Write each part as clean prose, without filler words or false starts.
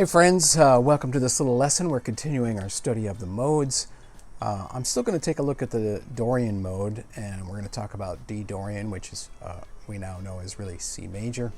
Hey friends, welcome to this little lesson. We're continuing our study of the modes. I'm still going to take a look at the Dorian mode, and we're going to talk about D Dorian, which is we now know is really C major,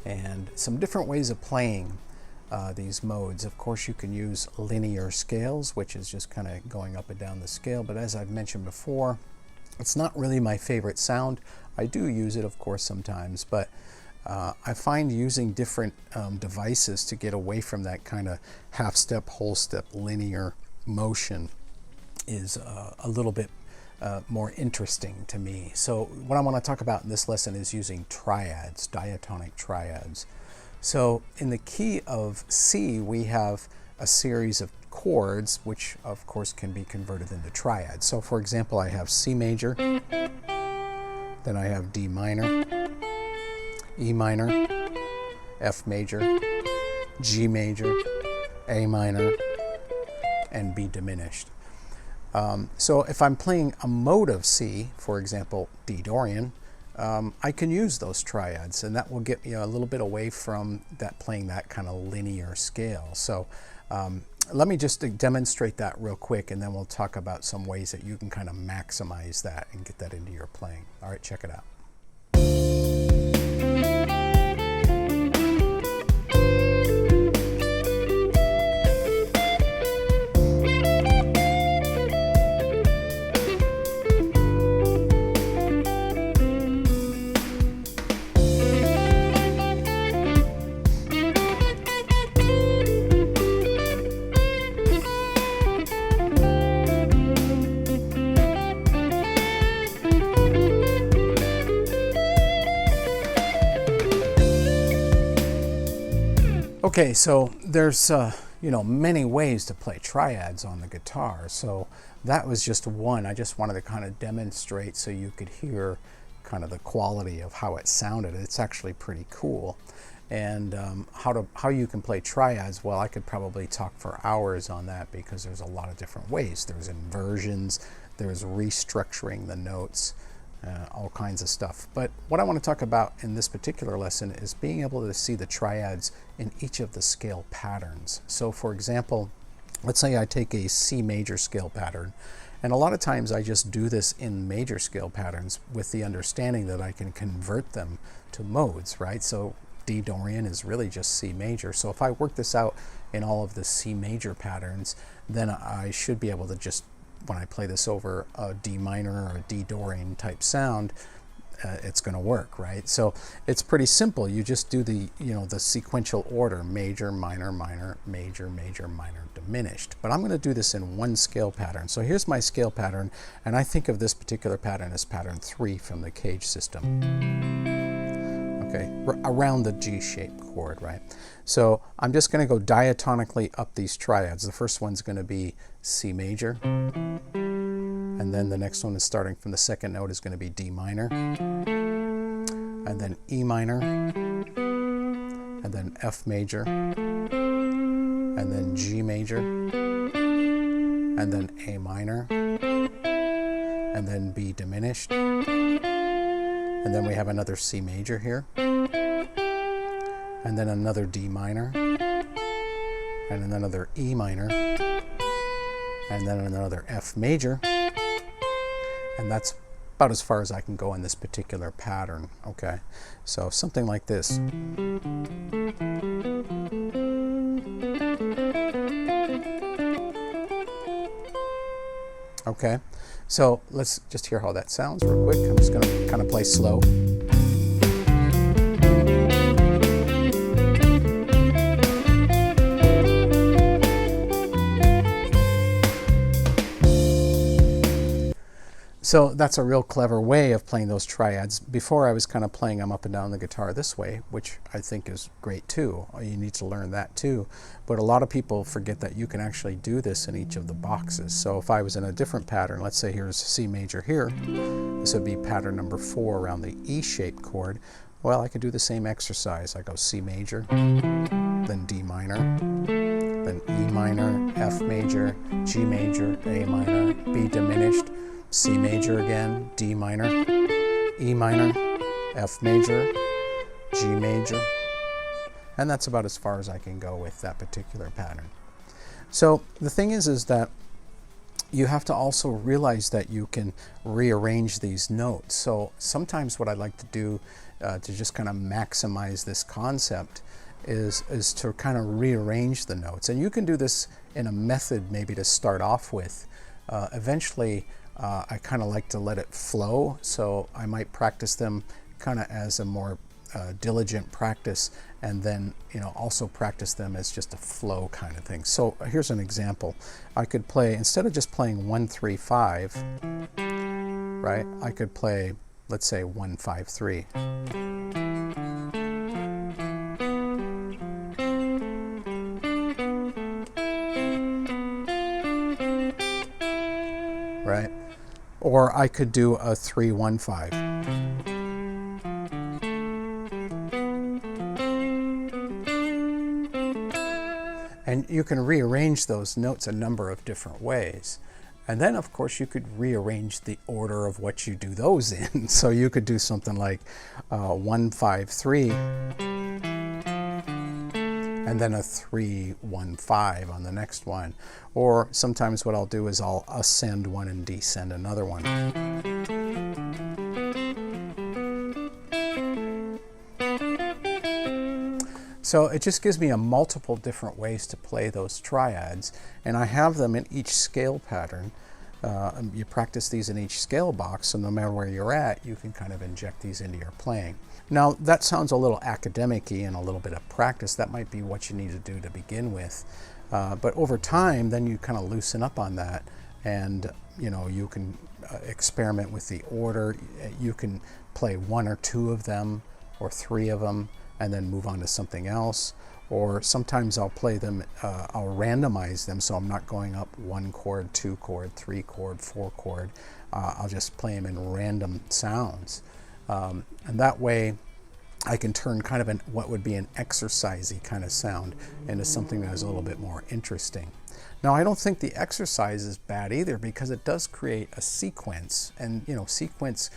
and some different ways of playing these modes. Of course, you can use linear scales, which is just kind of going up and down the scale, but as I've mentioned before, it's not really my favorite sound. I do use it, of course, sometimes, but I find using different devices to get away from that kind of half step, whole step linear motion is a little bit more interesting to me. So what I want to talk about in this lesson is using triads, diatonic triads. So in the key of C, we have a series of chords, which of course can be converted into triads. So for example, I have C major, then I have D minor, E minor, F major, G major, A minor, and B diminished. So if I'm playing a mode of C, for example, D Dorian, I can use those triads, and that will get me a little bit away from that playing that kind of linear scale. So let me just demonstrate that real quick, and then we'll talk about some ways that you can kind of maximize that and get that into your playing. All right, check it out. Okay, so there's many ways to play triads on the guitar. So that was just one. I just wanted to kind of demonstrate so you could hear kind of the quality of how it sounded. It's actually pretty cool. And how you can play triads, well, I could probably talk for hours on that because there's a lot of different ways. There's inversions, there's restructuring the notes, all kinds of stuff. But what I want to talk about in this particular lesson is being able to see the triads in each of the scale patterns. So for example, let's say I take a C major scale pattern, and a lot of times I just do this in major scale patterns with the understanding that I can convert them to modes, right? So D Dorian is really just C major. So if I work this out in all of the C major patterns, then I should be able to just, when I play this over a D minor or a D Dorian type sound, it's going to work, right? So it's pretty simple. You just do the sequential order: major, minor, minor, major, major, minor, diminished. But I'm going to do this in one scale pattern. So here's my scale pattern, and I think of this particular pattern as pattern 3 from the Cage system. Okay, around the G-shaped chord, right? So I'm just going to go diatonically up these triads. The first one's going to be C major, and then the next one is starting from the second note is going to be D minor, and then E minor, and then F major, and then G major, and then A minor, and then B diminished, and then we have another C major here, and then another D minor, and then another E minor, and then another F major, and that's about as far as I can go in this particular pattern. Okay, so something like this. Okay, so let's just hear how that sounds real quick. I'm just going to kind of play slow. So that's a real clever way of playing those triads. Before I was kind of playing them up and down the guitar this way, which I think is great too. You need to learn that too. But a lot of people forget that you can actually do this in each of the boxes. So if I was in a different pattern, let's say here's C major here, this would be pattern number 4 around the E-shaped chord. Well, I could do the same exercise. I go C major, then D minor, then E minor, F major, G major, A minor, B diminished, C major again, D minor, E minor, F major, G major, And that's about as far as I can go with that particular pattern. So the thing is that you have to also realize that you can rearrange these notes. So sometimes what I like to do to just kind of maximize this concept is to kind of rearrange the notes. And you can do this in a method maybe to start off with. Eventually, I kind of like to let it flow, so I might practice them kind of as a more diligent practice, and then also practice them as just a flow kind of thing. So here's an example. I could play, instead of just playing 1 3 5, right, I could play, let's say, 1 5 3. Right? Or I could do a 3 1 5. And you can rearrange those notes a number of different ways. And then, of course, you could rearrange the order of what you do those in. So you could do something like 1 5 3, and then a 3 1 5 on the next one. Or sometimes what I'll do is I'll ascend one and descend another one. So it just gives me a multiple different ways to play those triads, and I have them in each scale pattern. You practice these in each scale box, so no matter where you're at, you can kind of inject these into your playing. Now, that sounds a little academic-y and a little bit of practice. That might be what you need to do to begin with. But over time, then you kind of loosen up on that, and you can experiment with the order. You can play 1 or 2 of them or 3 of them, and then move on to something else. Or sometimes I'll play them, I'll randomize them, so I'm not going up 1 chord, 2 chord, 3 chord, 4 chord. I'll just play them in random sounds. And that way I can turn kind of what would be an exercisey kind of sound into something that is a little bit more interesting. Now, I don't think the exercise is bad either, because it does create a sequence, and sequence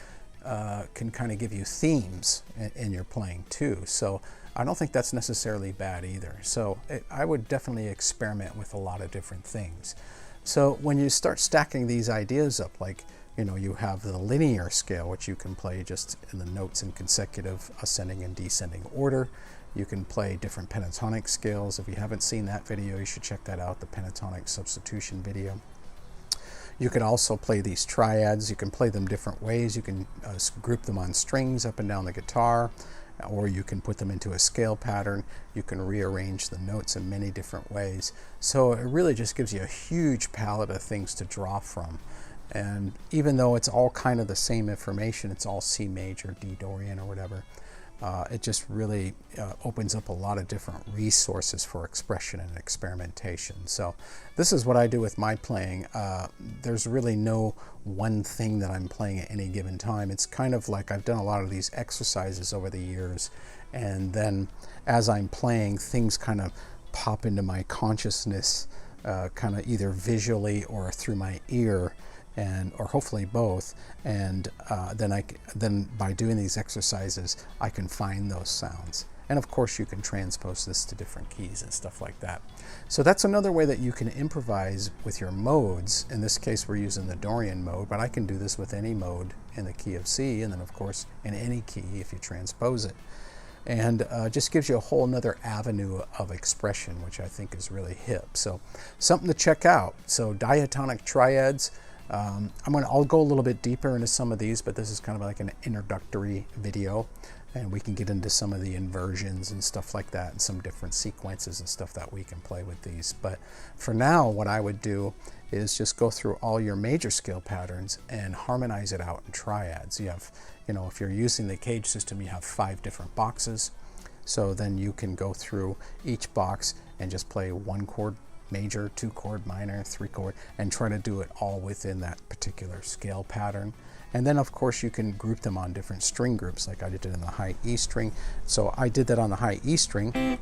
can kind of give you themes in your playing too. So I don't think that's necessarily bad either. So I would definitely experiment with a lot of different things. So when you start stacking these ideas up, like you have the linear scale, which you can play just in the notes in consecutive ascending and descending order. You can play different pentatonic scales. If you haven't seen that video, you should check that out, the pentatonic substitution video. You could also play these triads. You can play them different ways. You can group them on strings up and down the guitar, or you can put them into a scale pattern. You can rearrange the notes in many different ways. So it really just gives you a huge palette of things to draw from. And even though it's all kind of the same information, it's all C major, D Dorian, or whatever, it just really opens up a lot of different resources for expression and experimentation. So this is what I do with my playing. There's really no one thing that I'm playing at any given time. It's kind of like I've done a lot of these exercises over the years, and then as I'm playing, things kind of pop into my consciousness, kind of either visually or through my ear, or hopefully both, and then by doing these exercises I can find those sounds. And of course you can transpose this to different keys and stuff like that. So that's another way that you can improvise with your modes. In this case we're using the Dorian mode, but I can do this with any mode in the key of C, and then of course in any key if you transpose it. And just gives you a whole nother avenue of expression, which I think is really hip. So something to check out. So diatonic triads. I'll go a little bit deeper into some of these, but this is kind of like an introductory video, and we can get into some of the inversions and stuff like that, and some different sequences and stuff that we can play with these. But for now, what I would do is just go through all your major scale patterns and harmonize it out in triads. You have, if you're using the Cage system, you have 5 different boxes. So then you can go through each box and just play 1 chord major, 2 chord minor, 3 chord, and try to do it all within that particular scale pattern. And then of course you can group them on different string groups, like I did in the high E string. So I did that on the high E string,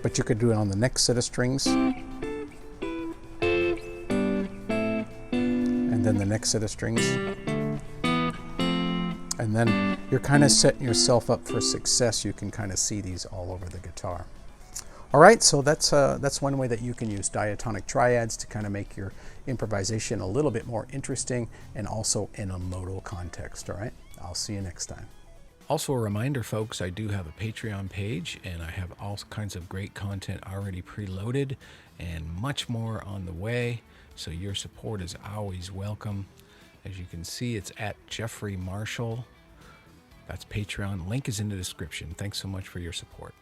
but you could do it on the next set of strings, and then the next set of strings, and then you're kind of setting yourself up for success. You can kind of see these all over the guitar. All right, so that's one way that you can use diatonic triads to kind of make your improvisation a little bit more interesting and also in a modal context. All right, I'll see you next time. Also a reminder, folks, I do have a Patreon page, and I have all kinds of great content already preloaded and much more on the way. So your support is always welcome. As you can see, it's at Jeffery Marshall. That's Patreon. Link is in the description. Thanks so much for your support.